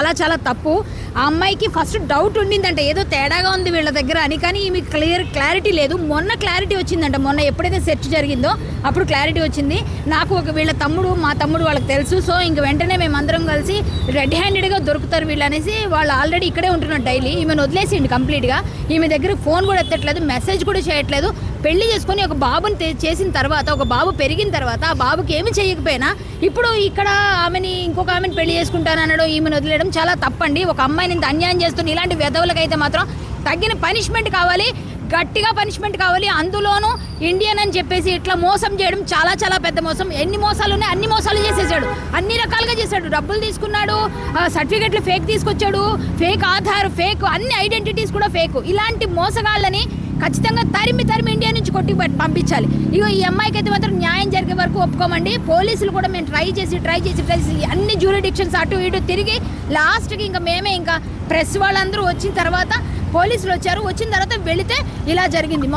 చాలా చాలా తప్పు. ఆ అమ్మాయికి ఫస్ట్ డౌట్ ఉండిందంట, ఏదో తేడాగా ఉంది వీళ్ళ దగ్గర అని, కానీ ఈమె క్లారిటీ లేదు. మొన్న క్లారిటీ వచ్చిందంట, మొన్న ఎప్పుడైతే సెర్చ్ జరిగిందో అప్పుడు క్లారిటీ వచ్చింది. నాకు వీళ్ళ తమ్ముడు, మా తమ్ముడు వాళ్ళకి తెలుసు. సో ఇంక వెంటనే మేమందరం కలిసి రెడ్ హ్యాండెడ్గా దొరుకుతారు వీళ్ళు అనేసి, వాళ్ళు ఆల్రెడీ ఇక్కడే ఉంటున్నారు డైలీ. ఈమెను వదిలేసిండి కంప్లీట్గా. ఈమె దగ్గర ఫోన్ కూడా ఎత్తట్లేదు, మెసేజ్ కూడా చేయట్లేదు. పెళ్లి చేసుకొని ఒక బాబుని చేసిన తర్వాత, ఒక బాబు పెరిగిన తర్వాత, ఆ బాబుకి ఏమి చేయకపోయినా ఇప్పుడు ఇక్కడ ఆమెని ఇంకొక ఆమెను పెళ్లి చేసుకుంటానన్నాడు, ఈమెను వదిలేయడం చాలా తప్పండి. ఒక అమ్మాయిని ఇంత అన్యాయం చేస్తున్న ఇలాంటి వెధవులకైతే మాత్రం తగిన పనిష్మెంట్ కావాలి, గట్టిగా పనిష్మెంట్ కావాలి. అందులోనూ ఇండియన్ అని చెప్పేసి ఇట్లా మోసం చేయడం చాలా చాలా పెద్ద మోసం. ఎన్ని మోసాలు ఉన్నాయి అన్ని మోసాలు చేసేసాడు, అన్ని రకాలుగా చేశాడు. డబ్బులు తీసుకున్నాడు, సర్టిఫికెట్లు ఫేక్ తీసుకొచ్చాడు, ఫేక్ ఆధార్, ఫేక్ అన్ని ఐడెంటిటీస్ కూడా ఫేక్. ఇలాంటి మోసగాళ్ళని ఖచ్చితంగా తరిమి ఇండియా నుంచి కొట్టి పంపించాలి. ఇగో ఈ అమ్మాయికి అయితే మాత్రం న్యాయం జరిగే వరకు ఒప్పుకోమండి. పోలీసులు కూడా మేము ట్రై చేసి అన్ని జ్యూరిడిక్షన్స్ అటు ఇటు తిరిగి లాస్ట్కి ఇంకా మేమే, ఇంకా ప్రెస్ వాళ్ళందరూ వచ్చిన తర్వాత, పోలీసులు వచ్చిన తర్వాత వెళితే ఇలా జరిగింది.